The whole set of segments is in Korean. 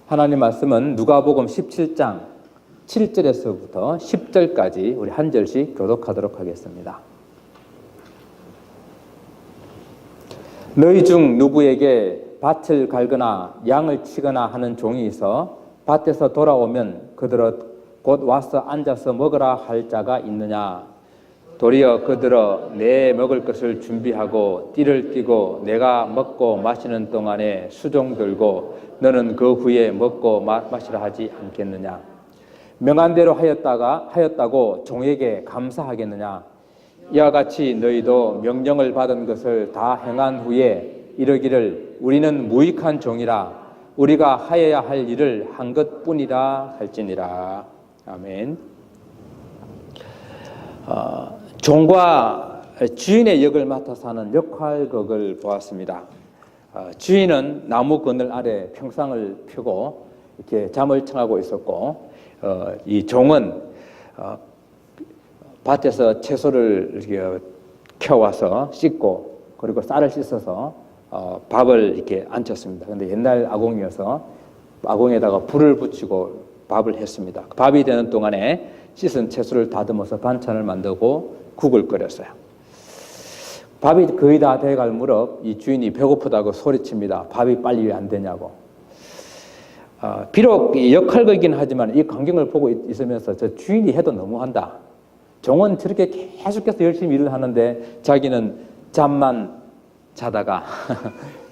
하나님 말씀은 누가복음 17장 7절에서부터 10절까지 우리 한 절씩 교독하도록 하겠습니다. 너희 중 누구에게 밭을 갈거나 양을 치거나 하는 종이 있어 밭에서 돌아오면 그들은 곧 와서 앉아서 먹으라 할 자가 있느냐? 도리어 그들은 내 먹을 것을 준비하고 띠를 띠고 내가 먹고 마시는 동안에 수종 들고 너는 그 후에 먹고 마시라 하지 않겠느냐? 명한 대로 하였다고 종에게 감사하겠느냐? 이와 같이 너희도 명령을 받은 것을 다 행한 후에 이르기를 우리는 무익한 종이라 우리가 하여야 할 일을 한 것뿐이라 할지니라. 아멘. 종과 주인의 역을 맡아서 하는 역할극을 보았습니다. 주인은 나무 그늘 아래 평상을 펴고 이렇게 잠을 청하고 있었고, 이 종은 밭에서 채소를 이렇게 켜와서 씻고 그리고 쌀을 씻어서 밥을 이렇게 안쳤습니다. 그런데 옛날 아궁이어서 아궁에다가 불을 붙이고 밥을 했습니다. 밥이 되는 동안에 씻은 채소를 다듬어서 반찬을 만들고 국을 끓였어요. 밥이 거의 다 돼갈 무렵 이 주인이 배고프다고 소리칩니다. 밥이 빨리 왜 안 되냐고. 비록 역할극이긴 하지만 이 광경을 보고 있으면서 저 주인이 해도 너무한다. 종은 저렇게 계속해서 열심히 일을 하는데 자기는 잠만 자다가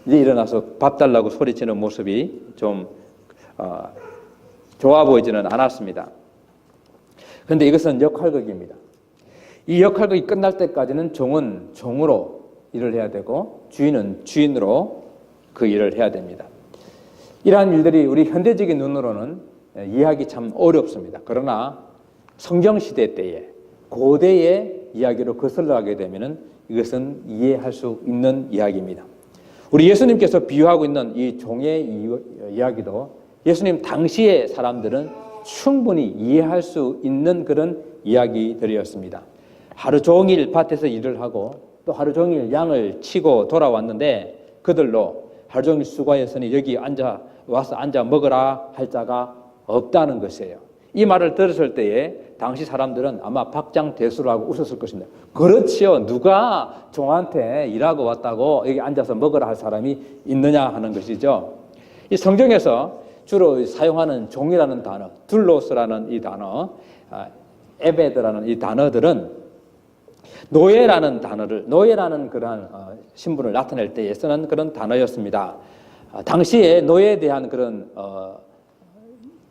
이제 일어나서 밥 달라고 소리치는 모습이 좀 좋아 보이지는 않았습니다. 그런데 이것은 역할극입니다. 이 역할극이 끝날 때까지는 종은 종으로 일을 해야 되고 주인은 주인으로 그 일을 해야 됩니다. 이러한 일들이 우리 현대적인 눈으로는 이해하기 참 어렵습니다. 그러나 성경시대 때에 고대의 이야기로 거슬러가게 되면 이것은 이해할 수 있는 이야기입니다. 우리 예수님께서 비유하고 있는 이 종의 이야기도 예수님 당시의 사람들은 충분히 이해할 수 있는 그런 이야기들이었습니다. 하루 종일 밭에서 일을 하고 또 하루 종일 양을 치고 돌아왔는데 그들로 하루 종일 수고했으니 여기 와서 앉아 먹으라 할 자가 없다는 것이에요. 이 말을 들었을 때에 당시 사람들은 아마 박장대소를 하고 웃었을 것입니다. 그렇지요. 누가 종한테 일하고 왔다고 여기 앉아서 먹으라 할 사람이 있느냐 하는 것이죠. 이 성경에서 주로 사용하는 종이라는 단어, 둘로스라는 이 단어, 에베드라는 이 단어들은 노예라는 그러한 신분을 나타낼 때에 쓰는 그런 단어였습니다. 당시에 노예에 대한 그런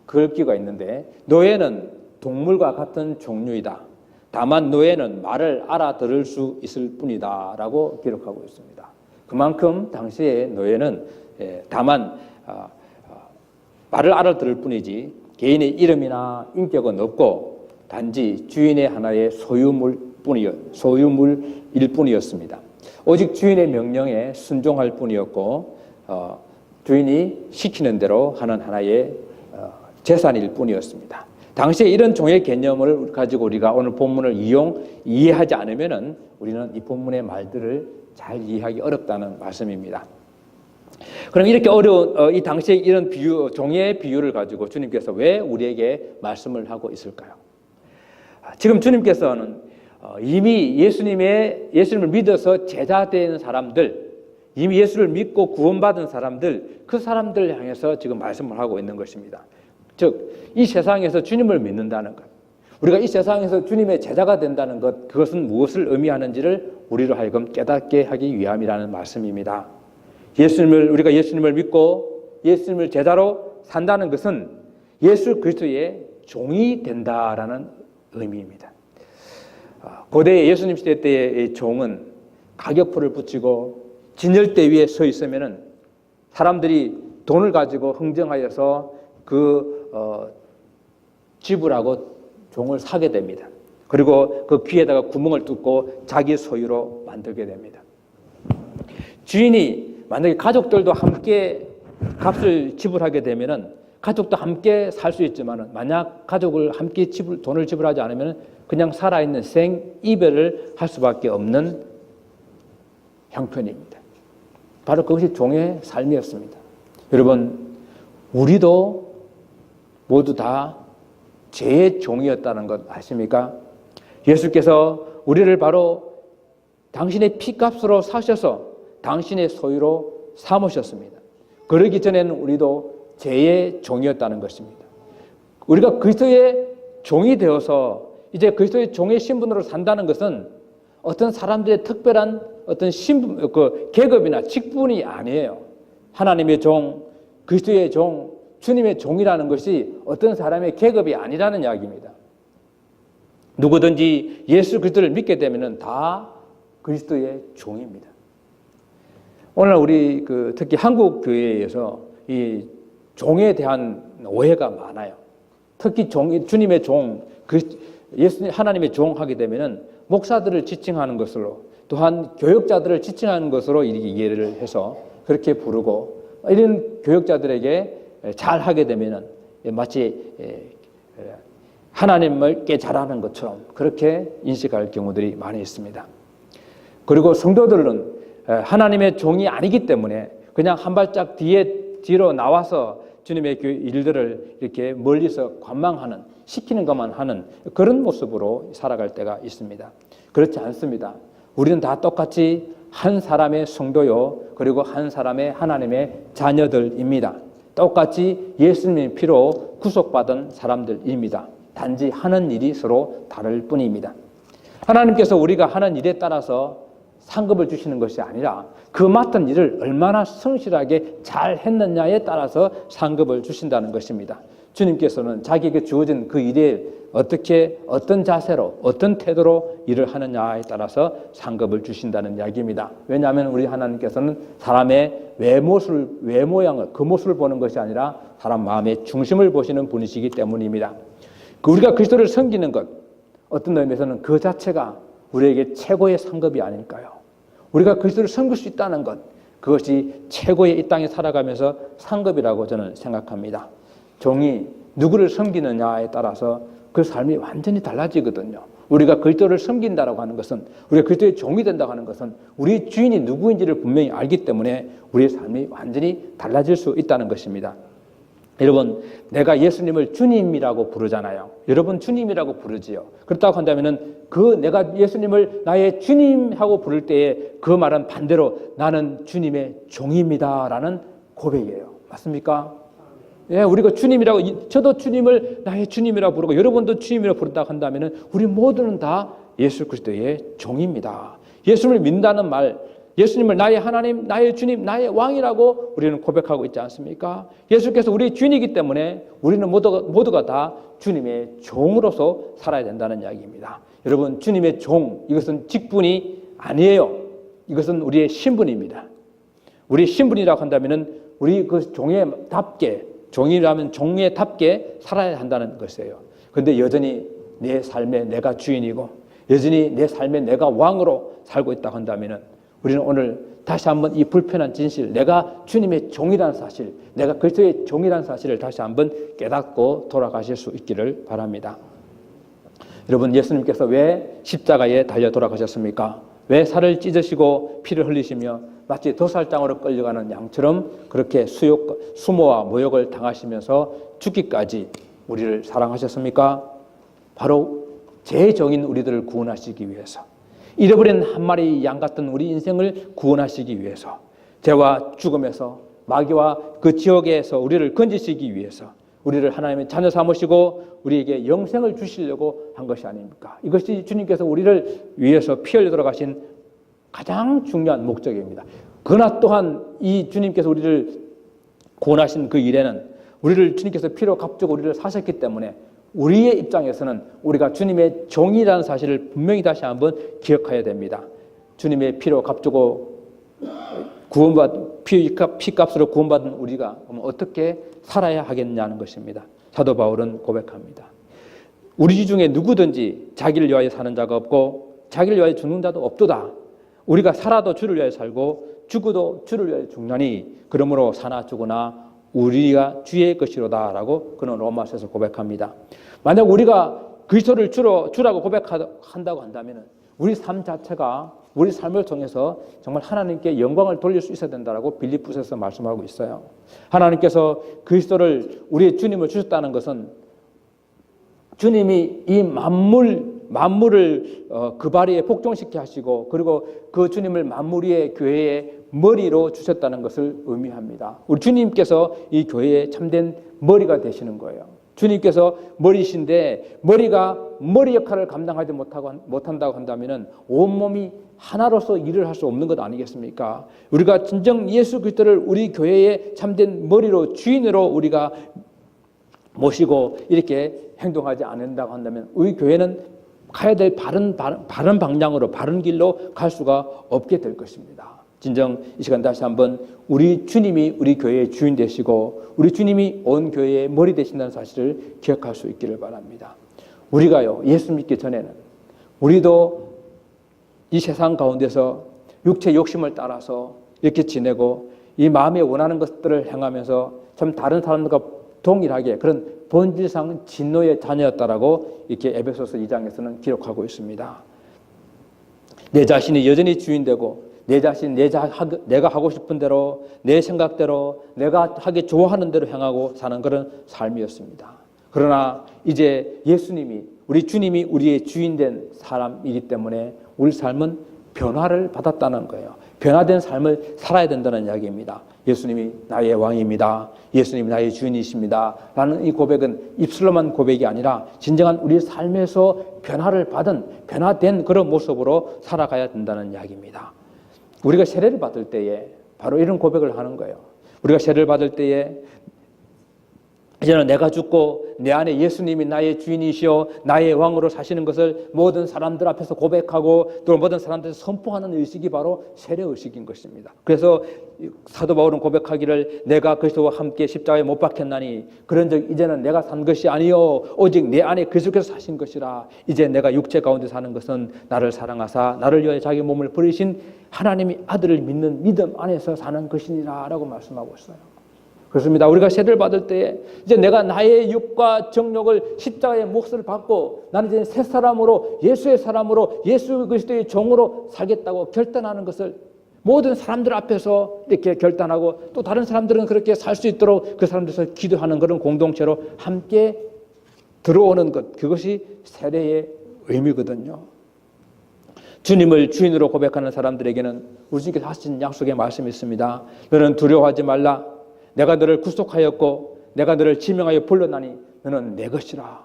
글귀가 있는데 노예는 동물과 같은 종류이다. 다만 노예는 말을 알아들을 수 있을 뿐이다 라고 기록하고 있습니다. 그만큼 당시에 노예는 다만 말을 알아들을 뿐이지 개인의 이름이나 인격은 없고 단지 주인의 하나의 소유물일 뿐이었습니다. 오직 주인의 명령에 순종할 뿐이었고 주인이 시키는 대로 하는 하나의 재산일 뿐이었습니다. 당시에 이런 종의 개념을 가지고 우리가 오늘 본문을 이해하지 않으면 우리는 이 본문의 말들을 잘 이해하기 어렵다는 말씀입니다. 그럼 이렇게 어려운 이 당시에 이런 종의 비유를 가지고 주님께서 왜 우리에게 말씀을 하고 있을까요? 지금 주님께서는 이미 예수님을 믿어서 제자된 사람들, 이미 예수를 믿고 구원받은 사람들, 그 사람들 향해서 지금 말씀을 하고 있는 것입니다. 즉, 이 세상에서 주님을 믿는다는 것, 우리가 이 세상에서 주님의 제자가 된다는 것, 그것은 무엇을 의미하는지를 우리로 하여금 깨닫게 하기 위함이라는 말씀입니다. 우리가 예수님을 믿고 예수님을 제자로 산다는 것은 예수 그리스도의 종이 된다라는 의미입니다. 고대 예수님 시대 때의 종은 가격표를 붙이고 진열대 위에 서 있으면은 사람들이 돈을 가지고 흥정하여서 지불하고 종을 사게 됩니다. 그리고 그 귀에다가 구멍을 뚫고 자기 소유로 만들게 됩니다. 주인이 만약에 가족들도 함께 값을 지불하게 되면은 가족도 함께 살 수 있지만은 만약 가족을 함께 돈을 지불하지 않으면 그냥 살아있는 생이별을 할 수밖에 없는 형편입니다. 바로 그것이 종의 삶이었습니다. 여러분, 우리도 모두 다 죄의 종이었다는 것 아십니까? 예수께서 우리를 바로 당신의 피값으로 사셔서 당신의 소유로 삼으셨습니다. 그러기 전에는 우리도 죄의 종이었다는 것입니다. 우리가 그리스도의 종이 되어서 이제 그리스도의 종의 신분으로 산다는 것은 어떤 사람들의 특별한 어떤 신분, 계급이나 직분이 아니에요. 하나님의 종, 그리스도의 종, 주님의 종이라는 것이 어떤 사람의 계급이 아니라는 이야기입니다. 누구든지 예수 그리스도를 믿게 되면은 다 그리스도의 종입니다. 오늘 우리 특히 한국 교회에서 이 종에 대한 오해가 많아요. 특히 주님의 종, 예수님 하나님의 종 하게 되면은 목사들을 지칭하는 것으로 또한 교역자들을 지칭하는 것으로 이렇게 이해를 해서 그렇게 부르고 이런 교역자들에게 잘 하게 되면은 마치 하나님을 꽤 잘하는 것처럼 그렇게 인식할 경우들이 많이 있습니다. 그리고 성도들은 하나님의 종이 아니기 때문에 그냥 한 발짝 뒤로 나와서 주님의 일들을 이렇게 멀리서 관망하는, 시키는 것만 하는 그런 모습으로 살아갈 때가 있습니다. 그렇지 않습니다. 우리는 다 똑같이 한 사람의 성도요, 그리고 한 사람의 하나님의 자녀들입니다. 똑같이 예수님의 피로 구속받은 사람들입니다. 단지 하는 일이 서로 다를 뿐입니다. 하나님께서 우리가 하는 일에 따라서 상급을 주시는 것이 아니라 그 맡은 일을 얼마나 성실하게 잘 했느냐에 따라서 상급을 주신다는 것입니다. 주님께서는 자기에게 주어진 그 일에 어떻게, 어떤 자세로, 어떤 태도로 일을 하느냐에 따라서 상급을 주신다는 이야기입니다. 왜냐하면 우리 하나님께서는 사람의 외모양을, 그 모습을 보는 것이 아니라 사람 마음의 중심을 보시는 분이시기 때문입니다. 우리가 그리스도를 섬기는 것, 어떤 의미에서는 그 자체가 우리에게 최고의 상급이 아닐까요? 우리가 그리스도를 섬길 수 있다는 것, 그것이 최고의 이 땅에 살아가면서 상급이라고 저는 생각합니다. 종이 누구를 섬기느냐에 따라서 그 삶이 완전히 달라지거든요. 우리가 그리스도를 섬긴다라고 하는 것은, 우리가 그리스도의 종이 된다고 하는 것은 우리 주인이 누구인지를 분명히 알기 때문에 우리의 삶이 완전히 달라질 수 있다는 것입니다. 여러분, 내가 예수님을 주님이라고 부르잖아요. 여러분 주님이라고 부르지요. 그렇다고 한다면은 내가 예수님을 나의 주님하고 부를 때에 그 말은 반대로 나는 주님의 종입니다라는 고백이에요. 맞습니까? 예, 우리가 주님이라고, 저도 주님을 나의 주님이라고 부르고 여러분도 주님이라고 부른다고 한다면은 우리 모두는 다 예수 그리스도의 종입니다. 예수님을 믿는다는 말, 예수님을 나의 하나님, 나의 주님, 나의 왕이라고 우리는 고백하고 있지 않습니까? 예수께서 우리의 주인이기 때문에 우리는 모두가 다 주님의 종으로서 살아야 된다는 이야기입니다. 여러분, 주님의 종, 이것은 직분이 아니에요. 이것은 우리의 신분입니다. 우리의 신분이라고 한다면 우리 그 종에답게, 종이라면 종에답게 살아야 한다는 것이에요. 그런데 여전히 내 삶에 내가 주인이고 여전히 내 삶에 내가 왕으로 살고 있다고 한다면 우리는 오늘 다시 한번 이 불편한 진실, 내가 주님의 종이라는 사실, 내가 그리스도의 종이라는 사실을 다시 한번 깨닫고 돌아가실 수 있기를 바랍니다. 여러분, 예수님께서 왜 십자가에 달려 돌아가셨습니까? 왜 살을 찢으시고 피를 흘리시며 마치 도살장으로 끌려가는 양처럼 그렇게 수모와 모욕을 당하시면서 죽기까지 우리를 사랑하셨습니까? 바로 제종인 우리들을 구원하시기 위해서, 잃어버린 한 마리 양 같은 우리 인생을 구원하시기 위해서, 죄와 죽음에서, 마귀와 그 지옥에서 우리를 건지시기 위해서 우리를 하나님의 자녀 삼으시고 우리에게 영생을 주시려고 한 것이 아닙니까? 이것이 주님께서 우리를 위해서 피 흘려 돌아가신 가장 중요한 목적입니다. 그러나 또한 이 주님께서 우리를 구원하신 그 일에는 우리를 주님께서 피로 값주고 우리를 사셨기 때문에 우리의 입장에서는 우리가 주님의 종이라는 사실을 분명히 다시 한번 기억해야 됩니다. 주님의 피로 값주고 피값으로 구원받은 우리가 어떻게 살아야 하겠냐는 것입니다. 사도 바울은 고백합니다. 우리 중에 누구든지 자기를 위하여 사는 자가 없고 자기를 위하여 죽는 자도 없도다. 우리가 살아도 주를 위하여 살고 죽어도 주를 위하여 죽나니 그러므로 사나 죽으나 우리가 주의 것이로다라고 그는 로마서에서 고백합니다. 만약 우리가 그리스도를 주라고 고백한다고 한다면 우리 삶 자체가 우리 삶을 통해서 정말 하나님께 영광을 돌릴 수 있어야 된다라고 빌립보서에서 말씀하고 있어요. 하나님께서 그리스도를 우리의 주님을 주셨다는 것은 주님이 이 만물을 그 발에 복종시켜 하시고 그리고 그 주님을 만물 위의 교회의 머리로 주셨다는 것을 의미합니다. 우리 주님께서 이 교회의 참된 머리가 되시는 거예요. 주님께서 머리신데 머리가 머리 역할을 감당하지 못한다고 한다면 온몸이 하나로서 일을 할 수 없는 것 아니겠습니까? 우리가 진정 예수 그리스도를 우리 교회의 참된 머리로 주인으로 우리가 모시고 이렇게 행동하지 않는다고 한다면 우리 교회는 가야 될 바른 방향으로 바른 길로 갈 수가 없게 될 것입니다. 진정 이 시간 다시 한번 우리 주님이 우리 교회의 주인 되시고 우리 주님이 온 교회의 머리 되신다는 사실을 기억할 수 있기를 바랍니다. 우리가요 예수 믿기 전에는 우리도 이 세상 가운데서 육체 욕심을 따라서 이렇게 지내고 이 마음에 원하는 것들을 행하면서 참 다른 사람들과 동일하게 그런 본질상 진노의 자녀였다라고 이렇게 에베소서 2장에서는 기록하고 있습니다. 내 자신이 여전히 주인되고 내 자신 내가 하고 싶은 대로 내 생각대로 내가 하기 좋아하는 대로 행하고 사는 그런 삶이었습니다. 그러나 이제 예수님이 우리 주님이 우리의 주인된 사람이기 때문에 우리 삶은 변화를 받았다는 거예요. 변화된 삶을 살아야 된다는 이야기입니다. 예수님이 나의 왕입니다. 예수님이 나의 주인이십니다. 라는 이 고백은 입술로만 고백이 아니라 진정한 우리 삶에서 변화를 받은 변화된 그런 모습으로 살아가야 된다는 이야기입니다. 우리가 세례를 받을 때에 바로 이런 고백을 하는 거예요. 우리가 세례를 받을 때에 이제는 내가 죽고 내 안에 예수님이 나의 주인이시오 나의 왕으로 사시는 것을 모든 사람들 앞에서 고백하고 또 모든 사람들에서 선포하는 의식이 바로 세례 의식인 것입니다. 그래서 사도 바울은 고백하기를 내가 그리스도와 함께 십자가에 못 박혔나니 그런즉 이제는 내가 산 것이 아니요 오직 내 안에 그리스도께서 사신 것이라. 이제 내가 육체 가운데 사는 것은 나를 사랑하사 나를 위하여 자기 몸을 버리신 하나님의 아들을 믿는 믿음 안에서 사는 것이니라 라고 말씀하고 있어요. 그렇습니다. 우리가 세례를 받을 때 이제 내가 나의 육과 정욕을 십자가의 몫을 받고 나는 이제 새 사람으로 예수의 사람으로 예수 그리스도의 종으로 살겠다고 결단하는 것을 모든 사람들 앞에서 이렇게 결단하고 또 다른 사람들은 그렇게 살 수 있도록 그 사람들에서 기도하는 그런 공동체로 함께 들어오는 것, 그것이 세례의 의미거든요. 주님을 주인으로 고백하는 사람들에게는 우리 주님께서 하신 약속의 말씀이 있습니다. 너는 두려워하지 말라. 내가 너를 구속하였고 내가 너를 지명하여 불러나니 너는 내 것이라.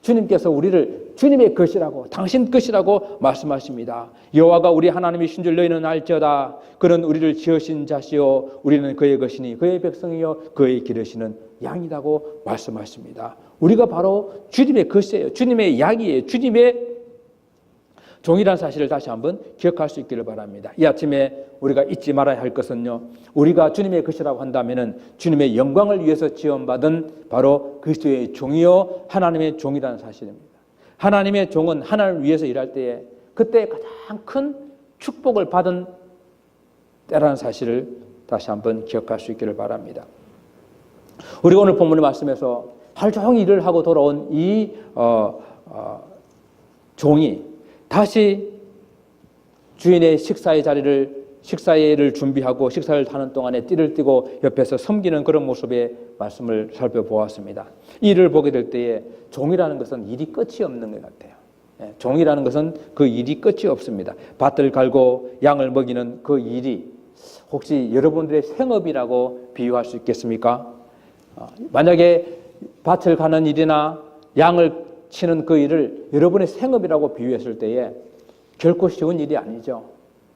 주님께서 우리를 주님의 것이라고 당신 것이라고 말씀하십니다. 여호와가 우리 하나님이신 줄 너희는 알지어다. 그는 우리를 지으신 자시요 우리는 그의 것이니 그의 백성이요 그의 기르시는 양이라고 말씀하십니다. 우리가 바로 주님의 것이에요. 주님의 양이에요. 주님의 종이라는 사실을 다시 한번 기억할 수 있기를 바랍니다. 이 아침에 우리가 잊지 말아야 할 것은요, 우리가 주님의 것이라고 한다면은 주님의 영광을 위해서 지원받은 바로 그리스도의 종이요 하나님의 종이라는 사실입니다. 하나님의 종은 하나님을 위해서 일할 때에 그때 가장 큰 축복을 받은 때라는 사실을 다시 한번 기억할 수 있기를 바랍니다. 우리가 오늘 본문의 말씀에서 하루 종일 일을 하고 돌아온 이 종이 다시 주인의 식사회를 준비하고 식사를 하는 동안에 띠를 띠고 옆에서 섬기는 그런 모습의 말씀을 살펴보았습니다. 이 일을 보게 될 때에 종이라는 것은 일이 끝이 없는 것 같아요. 종이라는 것은 그 일이 끝이 없습니다. 밭을 갈고 양을 먹이는 그 일이 혹시 여러분들의 생업이라고 비유할 수 있겠습니까? 만약에 밭을 가는 일이나 양을 치는 그 일을 여러분의 생업이라고 비유했을 때에 결코 쉬운 일이 아니죠.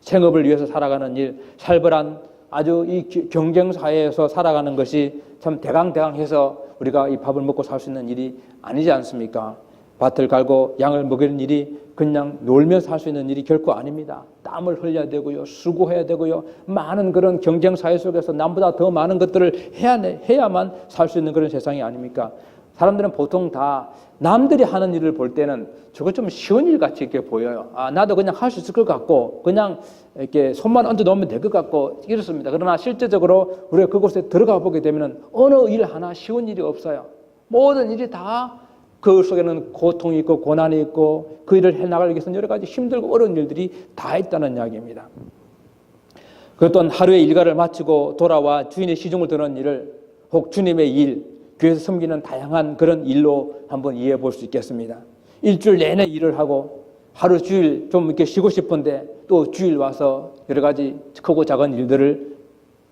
생업을 위해서 살아가는 일, 살벌한 아주 이 경쟁사회에서 살아가는 것이 참 대강대강해서 우리가 이 밥을 먹고 살 수 있는 일이 아니지 않습니까? 밭을 갈고 양을 먹이는 일이 그냥 놀면서 할 수 있는 일이 결코 아닙니다. 땀을 흘려야 되고요. 수고해야 되고요. 많은 그런 경쟁사회 속에서 남보다 더 많은 것들을 해야만 살 수 있는 그런 세상이 아닙니까? 사람들은 보통 다 남들이 하는 일을 볼 때는 저거 좀 쉬운 일 같이 이렇게 보여요. 나도 그냥 할 수 있을 것 같고, 그냥 이렇게 손만 얹어 놓으면 될 것 같고, 이렇습니다. 그러나 실제적으로 우리가 그곳에 들어가 보게 되면 어느 일 하나 쉬운 일이 없어요. 모든 일이 다 그 속에는 고통이 있고 고난이 있고 그 일을 해나가기 위해서는 여러 가지 힘들고 어려운 일들이 다 있다는 이야기입니다. 그 또한 하루의 일과를 마치고 돌아와 주인의 시중을 드는 일을 혹 주님의 일, 교회에서 섬기는 다양한 그런 일로 한번 이해해 볼 수 있겠습니다. 일주일 내내 일을 하고 하루 주일 좀 이렇게 쉬고 싶은데 또 주일 와서 여러 가지 크고 작은 일들을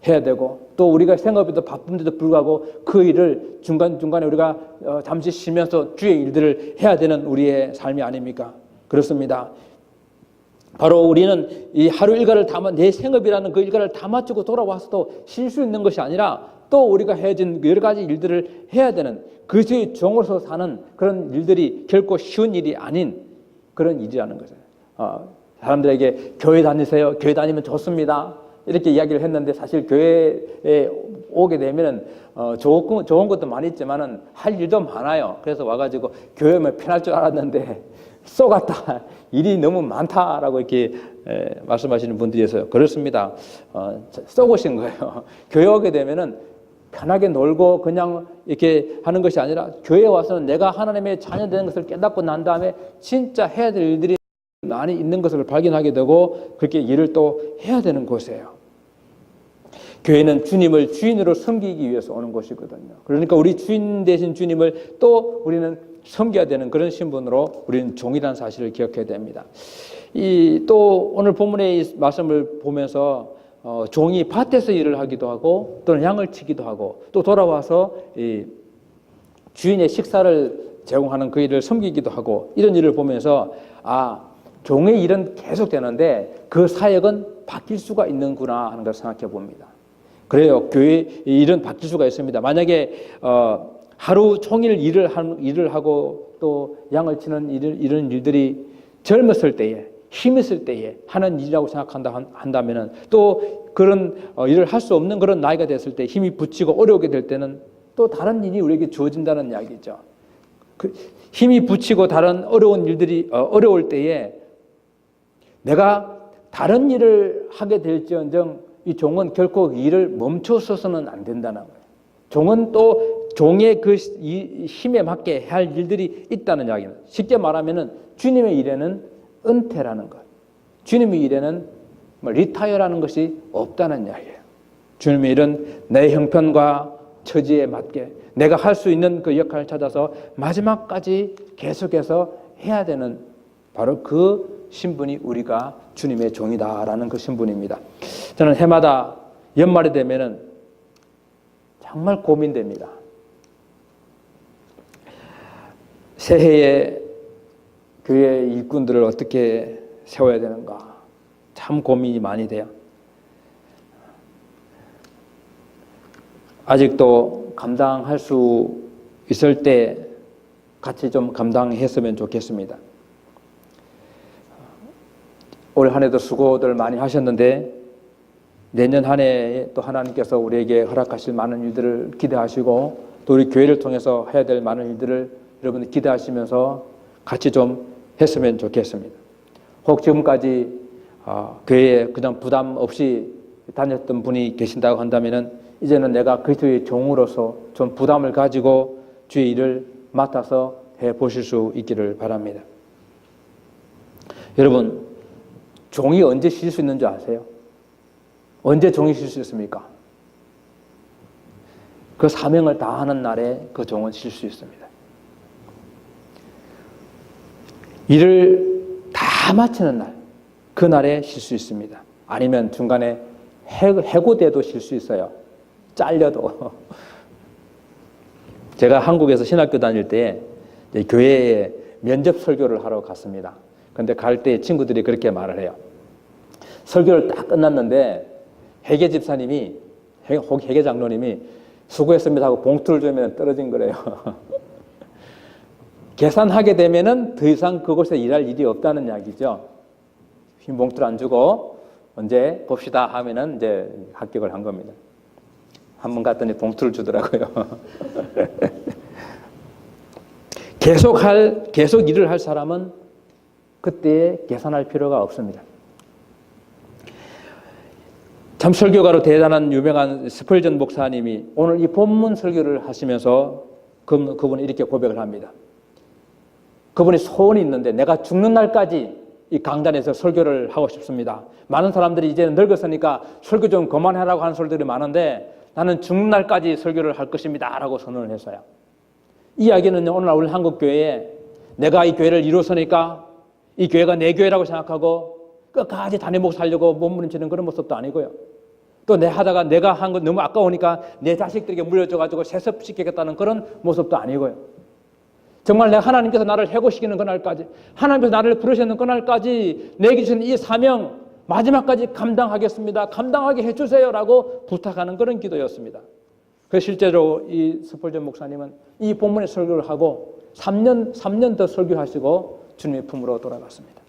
해야 되고 또 우리가 생업에도 바쁜데도 불구하고 그 일을 중간중간에 우리가 잠시 쉬면서 주의 일들을 해야 되는 우리의 삶이 아닙니까? 그렇습니다. 바로 우리는 이 하루 일과를 내 생업이라는 그 일과를 다 마치고 돌아와서도 쉴 수 있는 것이 아니라 또 우리가 해진 여러 가지 일들을 해야 되는 그리스도의 종으로서 사는 그런 일들이 결코 쉬운 일이 아닌 그런 일이라는 거죠. 사람들에게 교회 다니세요. 교회 다니면 좋습니다. 이렇게 이야기를 했는데 사실 교회에 오게 되면은 좋은 것도 많이 있지만은 할 일도 많아요. 그래서 와가지고 교회 오면 편할 줄 알았는데 쏘갔다. 일이 너무 많다라고 이렇게 말씀하시는 분들이 있어요. 그렇습니다. 쏘고신 거예요. 교회 오게 되면은 편하게 놀고 그냥 이렇게 하는 것이 아니라 교회에 와서는 내가 하나님의 자녀 되는 것을 깨닫고 난 다음에 진짜 해야 될 일들이 많이 있는 것을 발견하게 되고 그렇게 일을 또 해야 되는 곳이에요. 교회는 주님을 주인으로 섬기기 위해서 오는 곳이거든요. 그러니까 우리 주인 되신 주님을 또 우리는 섬겨야 되는 그런 신분으로 우리는 종이라는 사실을 기억해야 됩니다. 또 오늘 본문의 이 말씀을 보면서 종이 밭에서 일을 하기도 하고 또는 양을 치기도 하고 또 돌아와서 이 주인의 식사를 제공하는 그 일을 섬기기도 하고 이런 일을 보면서 종의 일은 계속되는데 그 사역은 바뀔 수가 있는구나 하는 걸 생각해 봅니다. 그래요. 교회 일은 바뀔 수가 있습니다. 만약에 하루 종일 일을 하고 또 양을 치는 이런 일들이 젊었을 때에 힘 있을 때에 하는 일이라고 한다면은 또 그런 일을 할 수 없는 그런 나이가 됐을 때 힘이 붙이고 어려우게 될 때는 또 다른 일이 우리에게 주어진다는 이야기죠. 힘이 붙이고 다른 어려운 일들이 어려울 때에 내가 다른 일을 하게 될지언정 이 종은 결코 일을 멈춰서는 안 된다는 거예요. 종은 또 종의 그 힘에 맞게 할 일들이 있다는 이야기는 쉽게 말하면은 주님의 일에는 은퇴라는 것, 주님의 일에는 리타이어라는 것이 없다는 이야기예요. 주님의 일은 내 형편과 처지에 맞게 내가 할 수 있는 그 역할을 찾아서 마지막까지 계속해서 해야 되는 바로 그 신분이 우리가 주님의 종이다라는 그 신분입니다. 저는 해마다 연말이 되면은 정말 고민됩니다. 새해에 교회 일꾼들을 어떻게 세워야 되는가 참 고민이 많이 돼요. 아직도 감당할 수 있을 때 같이 좀 감당했으면 좋겠습니다. 올 한 해도 수고들 많이 하셨는데 내년 한 해에 또 하나님께서 우리에게 허락하실 많은 일들을 기대하시고 또 우리 교회를 통해서 해야 될 많은 일들을 여러분들 기대하시면서 같이 좀 했으면 좋겠습니다. 혹 지금까지 교회에 그냥 부담 없이 다녔던 분이 계신다고 한다면은 이제는 내가 그리스도의 종으로서 좀 부담을 가지고 주의 일을 맡아서 해 보실 수 있기를 바랍니다. 여러분, 종이 언제 쉴 수 있는 줄 아세요? 언제 종이 쉴 수 있습니까? 그 사명을 다하는 날에 그 종은 쉴 수 있습니다. 일을 다 마치는 날, 그 날에 쉴 수 있습니다. 아니면 중간에 해고돼도 쉴 수 있어요. 잘려도. 제가 한국에서 신학교 다닐 때 교회에 면접 설교를 하러 갔습니다. 근데 갈 때 친구들이 그렇게 말을 해요. 설교를 딱 끝났는데 회계 집사님이, 회계 장로님이 수고했습니다 하고 봉투를 주면 떨어진 거래요. 계산하게 되면은 더 이상 그곳에 일할 일이 없다는 이야기죠. 흰 봉투를 안 주고 언제 봅시다 하면은 이제 합격을 한 겁니다. 한 번 갔더니 봉투를 주더라고요. 계속 일을 할 사람은 그때에 계산할 필요가 없습니다. 참 설교가로 대단한 유명한 스펄전 목사님이 오늘 이 본문 설교를 하시면서 그분은 이렇게 고백을 합니다. 그분이 소원이 있는데 내가 죽는 날까지 이 강단에서 설교를 하고 싶습니다. 많은 사람들이 이제는 늙었으니까 설교 좀 그만하라고 하는 소리들이 많은데 나는 죽는 날까지 설교를 할 것입니다 라고 선언을 했어요. 이 이야기는 오늘날 우리 한국교회에 내가 이 교회를 이루었으니까 이 교회가 내 교회라고 생각하고 끝까지 다니 먹고 살려고 몸부림치는 그런 모습도 아니고요. 또 내가 한 거 너무 아까우니까 내 자식들에게 물려줘가지고 세습시키겠다는 그런 모습도 아니고요. 정말 내가 하나님께서 나를 해고시키는 그날까지, 하나님께서 나를 부르시는 그날까지 내게 주신 이 사명 마지막까지 감당하겠습니다. 감당하게 해주세요라고 부탁하는 그런 기도였습니다. 그래서 실제로 이 스펄전 목사님은 이 본문의 설교를 하고 3년 더 설교하시고 주님의 품으로 돌아갔습니다.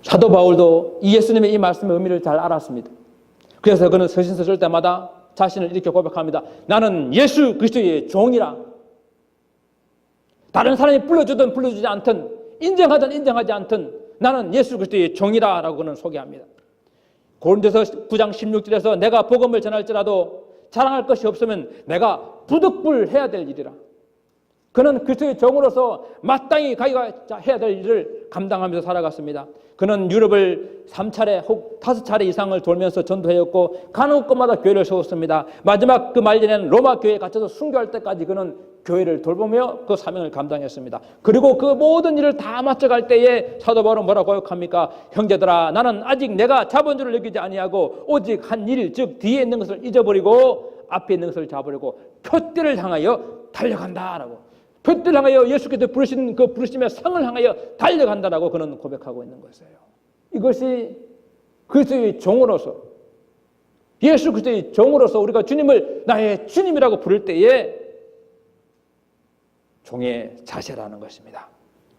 사도 바울도 이 예수님의 이 말씀의 의미를 잘 알았습니다. 그래서 그는 서신서 쓸 때마다 자신을 이렇게 고백합니다. 나는 예수 그리스도의 종이라. 다른 사람이 불러주든 불러주지 않든 인정하든 인정하지 않든 나는 예수 그리스도의 종이라 라고 그는 소개합니다. 고린도서 9장 16절에서 내가 복음을 전할지라도 자랑할 것이 없으면 내가 부득불해야 될 일이라. 그는 그리스도의 종으로서 마땅히 자기가 해야 될 일을 감당하면서 살아갔습니다. 그는 유럽을 3차례 혹 5차례 이상을 돌면서 전도했고 가는 곳마다 교회를 세웠습니다. 마지막 그 말년에는 로마 교회에 갇혀서 순교할 때까지 그는 교회를 돌보며 그 사명을 감당했습니다. 그리고 그 모든 일을 다 마쳐갈 때에 사도 바울은 뭐라고 고백합니까? 형제들아 나는 아직 내가 자본주를 느끼지 아니하고 오직 한 일, 즉 뒤에 있는 것을 잊어버리고 앞에 있는 것을 잡으려고 표대를 향하여 달려간다라고. 표대를 향하여 예수께서 부르신 그 부르심의 상을 향하여 달려간다라고 그는 고백하고 있는 것이에요. 이것이 그리스도의 종으로서 예수 그리스도의 종으로서 우리가 주님을 나의 주님이라고 부를 때에 종의 자세라는 것입니다.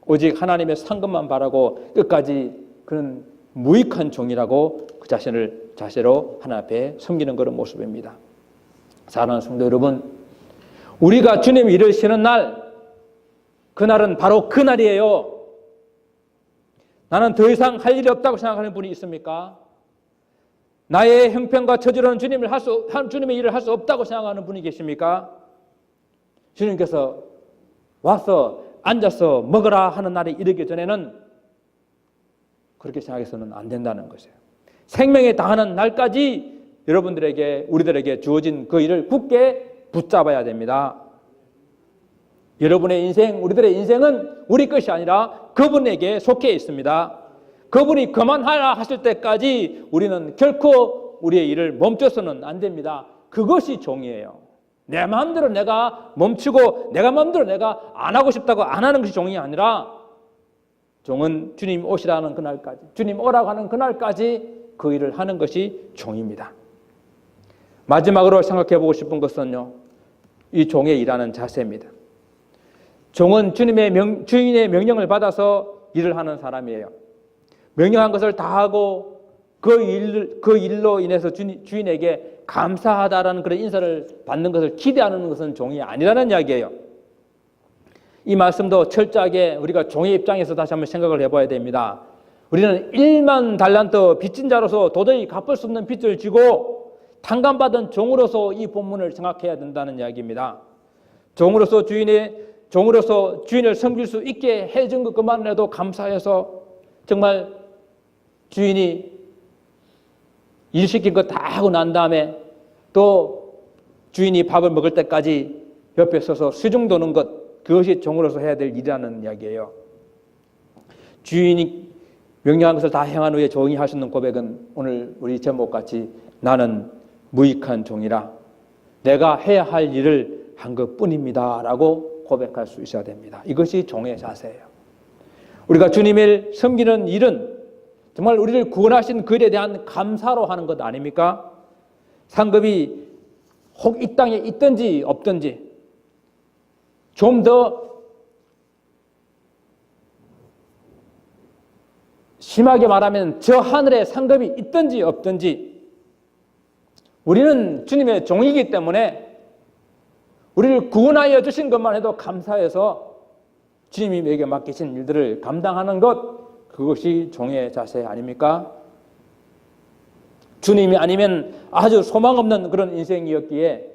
오직 하나님의 상급만 바라고 끝까지 그는 무익한 종이라고 그 자신을 자세로 하나님 앞에 섬기는 그런 모습입니다. 사랑하는 성도 여러분, 우리가 주님 일을 쉬는 날, 그날은 바로 그날이에요. 나는 더 이상 할 일이 없다고 생각하는 분이 있습니까? 나의 형편과 처지로는 주님의 일을 할 수 없다고 생각하는 분이 계십니까? 주님께서 와서 앉아서 먹으라 하는 날이 이르기 전에는 그렇게 생각해서는 안 된다는 것이에요. 생명에 다하는 날까지 여러분들에게 우리들에게 주어진 그 일을 굳게 붙잡아야 됩니다. 여러분의 인생, 우리들의 인생은 우리 것이 아니라 그분에게 속해 있습니다. 그분이 그만하라 하실 때까지 우리는 결코 우리의 일을 멈춰서는 안 됩니다. 그것이 종이에요. 내 마음대로 내가 멈추고 내가 마음대로 내가 안 하고 싶다고 안 하는 것이 종이 아니라 종은 주님 오시라는 그날까지, 주님 오라고 하는 그날까지 그 일을 하는 것이 종입니다. 마지막으로 생각해 보고 싶은 것은요, 이 종의 일하는 자세입니다. 종은 주인의 명령을 받아서 일을 하는 사람이에요. 명령한 것을 다 하고 그 일로 인해서 주인에게 감사하다라는 그런 인사를 받는 것을 기대하는 것은 종이 아니라는 이야기예요. 이 말씀도 철저하게 우리가 종의 입장에서 다시 한번 생각을 해봐야 됩니다. 우리는 1만 달란트 빚진 자로서 도저히 갚을 수 없는 빚을 지고 탕감받은 종으로서 이 본문을 생각해야 된다는 이야기입니다. 종으로서 주인을 섬길 수 있게 해준 것만으로도 감사해서 정말 주인이 일 시킨 거 다 하고 난 다음에 또 주인이 밥을 먹을 때까지 옆에 서서 수중 도는 것, 그것이 종으로서 해야 될 일이라는 이야기예요. 주인이 명령한 것을 다 행한 후에 종이 할 수 있는 고백은 오늘 우리 제목같이 나는 무익한 종이라 내가 해야 할 일을 한 것뿐입니다 라고 고백할 수 있어야 됩니다. 이것이 종의 자세예요. 우리가 주님을 섬기는 일은 정말 우리를 구원하신 그 일에 대한 감사로 하는 것 아닙니까? 상급이 혹 이 땅에 있든지 없든지 좀 더 심하게 말하면 저 하늘에 상급이 있든지 없든지 우리는 주님의 종이기 때문에 우리를 구원하여 주신 것만 해도 감사해서 주님이 우리에게 맡기신 일들을 감당하는 것, 그것이 종의 자세 아닙니까? 주님이 아니면 아주 소망 없는 그런 인생이었기에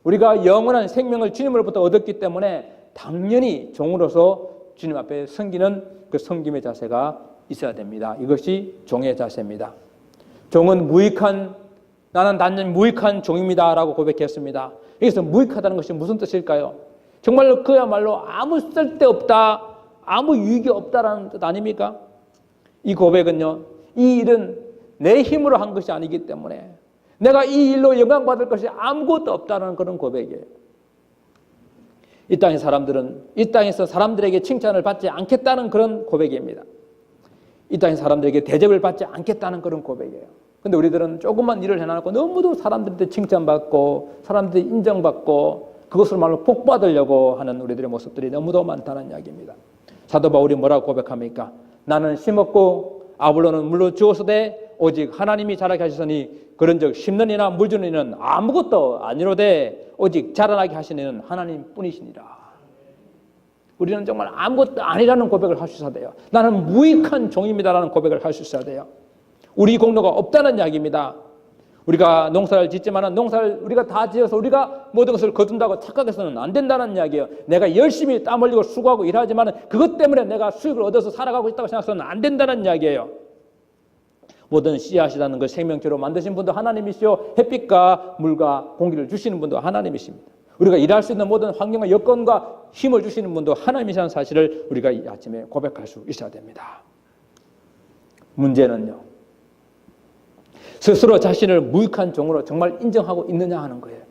우리가 영원한 생명을 주님으로부터 얻었기 때문에 당연히 종으로서 주님 앞에 섬기는 그 섬김의 자세가 있어야 됩니다. 이것이 종의 자세입니다. 종은 나는 단연 무익한 종입니다 라고 고백했습니다. 여기서 무익하다는 것이 무슨 뜻일까요? 정말로 그야말로 아무 쓸데없다, 아무 유익이 없다라는 뜻 아닙니까? 이 고백은요, 이 일은 내 힘으로 한 것이 아니기 때문에 내가 이 일로 영광받을 것이 아무것도 없다는 그런 고백이에요. 이 땅에서 사람들에게 칭찬을 받지 않겠다는 그런 고백입니다. 이 땅의 사람들에게 대접을 받지 않겠다는 그런 고백이에요. 근데 우리들은 조금만 일을 해놔놓고 너무도 사람들한테 칭찬받고 사람들이 인정받고 그것을 말로 복받으려고 하는 우리들의 모습들이 너무도 많다는 이야기입니다. 사도 바울이 뭐라고 고백합니까? 나는 심었고 아볼로는 물로 주었으되 오직 하나님이 자라게 하시더니 그런즉 심는 이나 물 주는 이는 아무것도 아니로되 오직 자라나게 하시는 이는 하나님뿐이시니라. 우리는 정말 아무것도 아니라는 고백을 할 수 있어야 돼요. 나는 무익한 종입니다라는 고백을 할 수 있어야 돼요. 우리 공로가 없다는 이야기입니다. 우리가 농사를 짓지만 농사를 우리가 다 지어서 우리가 모든 것을 거둔다고 착각해서는 안 된다는 이야기예요. 내가 열심히 땀 흘리고 수고하고 일하지만 그것 때문에 내가 수익을 얻어서 살아가고 있다고 생각해서는 안 된다는 이야기예요. 모든 씨앗이라는 걸 생명체로 만드신 분도 하나님이시요 햇빛과 물과 공기를 주시는 분도 하나님이십니다. 우리가 일할 수 있는 모든 환경과 여건과 힘을 주시는 분도 하나님이라는 사실을 우리가 이 아침에 고백할 수 있어야 됩니다. 문제는요, 스스로 자신을 무익한 종으로 정말 인정하고 있느냐 하는 거예요.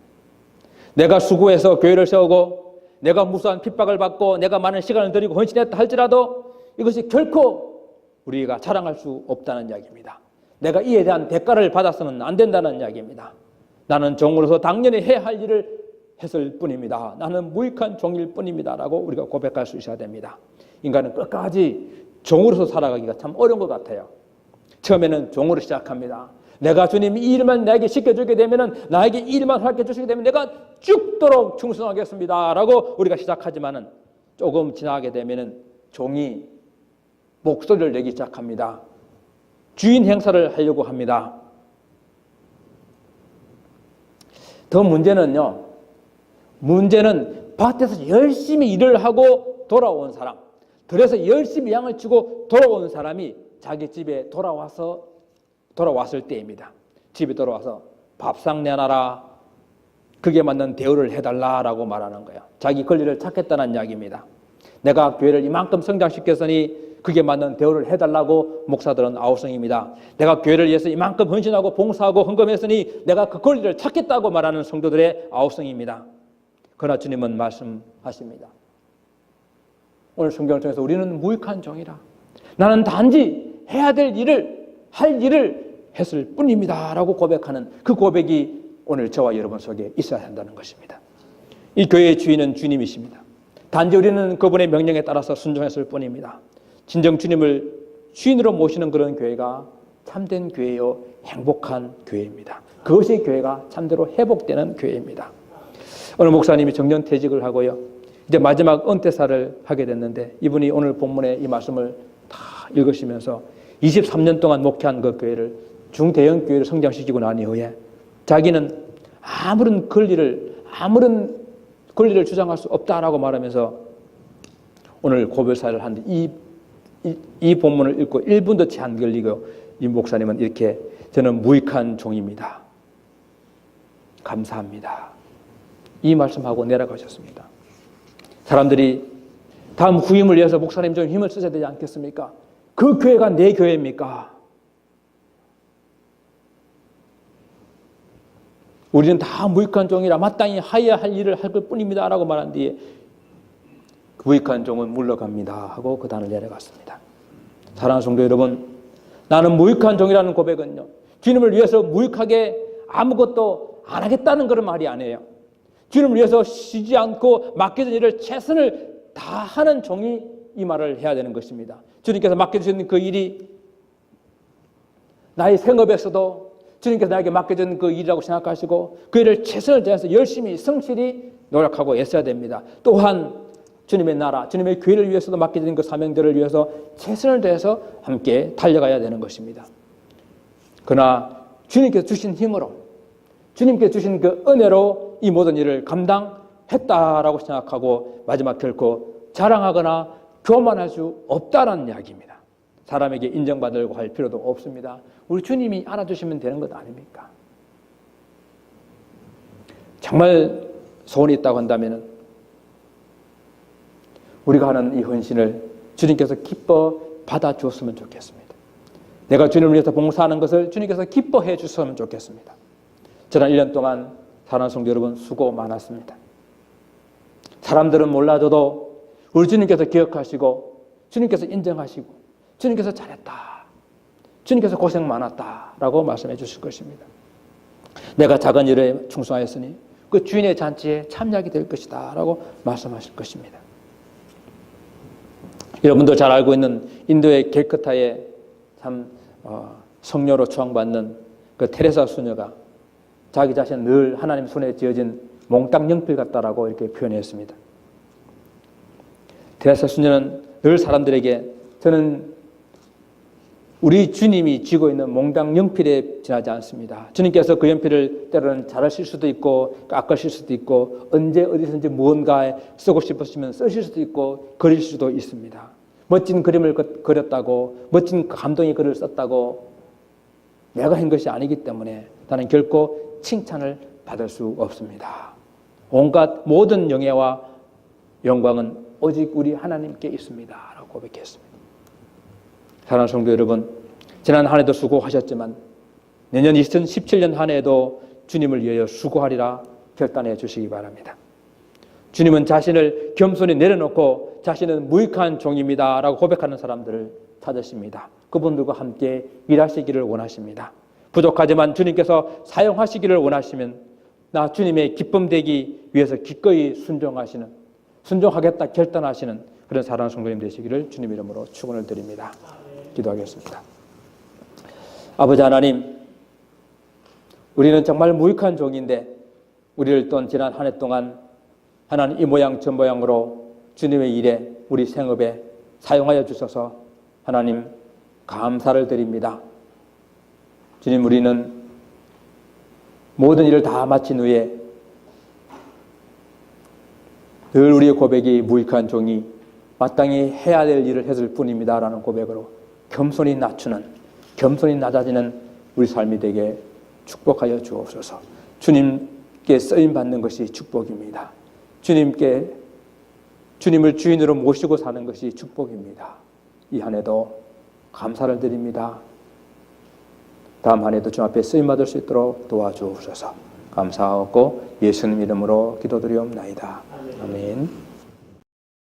내가 수고해서 교회를 세우고 내가 무수한 핍박을 받고 내가 많은 시간을 들이고 헌신했다 할지라도 이것이 결코 우리가 자랑할 수 없다는 이야기입니다. 내가 이에 대한 대가를 받아서는 안 된다는 이야기입니다. 나는 종으로서 당연히 해야 할 일을 했을 뿐입니다. 나는 무익한 종일 뿐입니다 라고 우리가 고백할 수 있어야 됩니다. 인간은 끝까지 종으로서 살아가기가 참 어려운 것 같아요. 처음에는 종으로 시작합니다. 내가 주님 이 일만 나에게 시켜주게 되면 나에게 이 일만 허락해 주시게 되면 내가 죽도록 충성하겠습니다 라고 우리가 시작하지만 조금 지나게 되면 종이 목소리를 내기 시작합니다. 주인 행사를 하려고 합니다. 더 문제는 밭에서 열심히 일을 하고 돌아온 사람, 들에서 열심히 양을 치고 돌아온 사람이 자기 집에 돌아왔을 때입니다. 집에 돌아와서 밥상 내놔라, 그게 맞는 대우를 해달라라고 말하는 거예요. 자기 권리를 찾겠다는 이야기입니다. 내가 교회를 이만큼 성장시켰으니 그게 맞는 대우를 해달라고 목사들은 아우성입니다. 내가 교회를 위해서 이만큼 헌신하고 봉사하고 헌금했으니 내가 그 권리를 찾겠다고 말하는 성도들의 아우성입니다. 그러나 주님은 말씀하십니다. 오늘 성경을 통해서 우리는 무익한 종이라. 나는 단지 해야 될 일을, 할 일을 했을 뿐입니다 라고 고백하는 그 고백이 오늘 저와 여러분 속에 있어야 한다는 것입니다. 이 교회의 주인은 주님이십니다. 단지 우리는 그분의 명령에 따라서 순종했을 뿐입니다. 진정 주님을 주인으로 모시는 그런 교회가 참된 교회요, 행복한 교회입니다. 그것이 교회가 참대로 회복되는 교회입니다. 오늘 목사님이 정년퇴직을 하고요, 이제 마지막 은퇴사를 하게 됐는데 이분이 오늘 본문의 이 말씀을 다 읽으시면서 23년 동안 목회한 그 교회를 중대형 교회를 성장시키고 난 이후에 자기는 아무런 권리를 주장할 수 없다라고 말하면서 오늘 고별사를 하는데 이 본문을 읽고 1분도 채 안 걸리고 이 목사님은 이렇게 저는 무익한 종입니다. 감사합니다. 이 말씀하고 내려가셨습니다. 사람들이 다음 후임을 위해서 목사님 좀 힘을 쓰셔야 되지 않겠습니까? 그 교회가 내 교회입니까? 우리는 다 무익한 종이라 마땅히 하여야 할 일을 할 것뿐입니다 라고 말한 뒤에 그 무익한 종은 물러갑니다 하고 그 단을 내려갔습니다. 사랑하는 성도 여러분, 나는 무익한 종이라는 고백은요, 주님을 위해서 무익하게 아무것도 안 하겠다는 그런 말이 아니에요. 주님을 위해서 쉬지 않고 맡겨진 일을 최선을 다하는 종이 이 말을 해야 되는 것입니다. 주님께서 맡겨주신 그 일이 나의 생업에서도 주님께서 나에게 맡겨준 그 일이라고 생각하시고 그 일을 최선을 다해서 열심히 성실히 노력하고 애써야 됩니다. 또한 주님의 나라, 주님의 교회를 위해서도 맡겨진 그 사명들을 위해서 최선을 다해서 함께 달려가야 되는 것입니다. 그러나 주님께서 주신 힘으로, 주님께서 주신 그 은혜로 이 모든 일을 감당할 했다라고 생각하고 마지막 결코 자랑하거나 교만할 수 없다는 이야기입니다. 사람에게 인정받으려고 할 필요도 없습니다. 우리 주님이 알아주시면 되는 것 아닙니까? 정말 소원이 있다고 한다면 우리가 하는 이 헌신을 주님께서 기뻐 받아주었으면 좋겠습니다. 내가 주님을 위해서 봉사하는 것을 주님께서 기뻐해 주셨으면 좋겠습니다. 지난 1년 동안 사랑하는 성도 여러분 수고 많았습니다. 사람들은 몰라줘도 우리 주님께서 기억하시고 주님께서 인정하시고 주님께서 잘했다, 주님께서 고생 많았다라고 말씀해 주실 것입니다. 내가 작은 일에 충성하였으니 그 주인의 잔치에 참여하게 될 것이다 라고 말씀하실 것입니다. 여러분도 잘 알고 있는 인도의 캘커타에 참 성녀로 추앙받는 그 테레사 수녀가 자기 자신은 늘 하나님 손에 지어진 몽땅 연필 같다라고 이렇게 표현했습니다. 테레사 수녀는 늘 사람들에게 저는 우리 주님이 쥐고 있는 몽땅 연필에 지나지 않습니다. 주님께서 그 연필을 때로는 잘하실 수도 있고 깎으실 수도 있고 언제 어디서든지 무언가에 쓰고 싶으시면 쓰실 수도 있고 그릴 수도 있습니다. 멋진 그림을 그렸다고 멋진 감동의 글을 썼다고 내가 한 것이 아니기 때문에 나는 결코 칭찬을 받을 수 없습니다. 온갖 모든 영예와 영광은 오직 우리 하나님께 있습니다 라고 고백했습니다. 사랑하는 성도 여러분, 지난 한 해도 수고하셨지만 내년 2017년 한 해에도 주님을 위하여 수고하리라 결단해 주시기 바랍니다. 주님은 자신을 겸손히 내려놓고 자신은 무익한 종입니다 라고 고백하는 사람들을 찾으십니다. 그분들과 함께 일하시기를 원하십니다. 부족하지만 주님께서 사용하시기를 원하시면 나 주님의 기쁨 되기 위해서 기꺼이 순종하겠다 결단하시는 그런 사랑하는 성도님 되시기를 주님 이름으로 축원을 드립니다. 기도하겠습니다. 아버지 하나님, 우리는 정말 무익한 종인데 우리를 또 지난 한 해 동안 하나님 이 모양 저 모양으로 주님의 일에 우리 생업에 사용하여 주셔서 하나님 감사를 드립니다. 주님, 우리는 모든 일을 다 마친 후에 늘 우리의 고백이 무익한 종이 마땅히 해야 될 일을 했을 뿐입니다 라는 고백으로 겸손히 낮아지는 우리 삶이 되게 축복하여 주옵소서. 주님께 쓰임받는 것이 축복입니다. 주님을 주인으로 모시고 사는 것이 축복입니다. 이 한 해도 감사를 드립니다. 다음 한 해도 주 앞에 쓰임받을 수 있도록 도와주옵소서. 감사하고 예수님 이름으로 기도드리옵나이다. 아멘.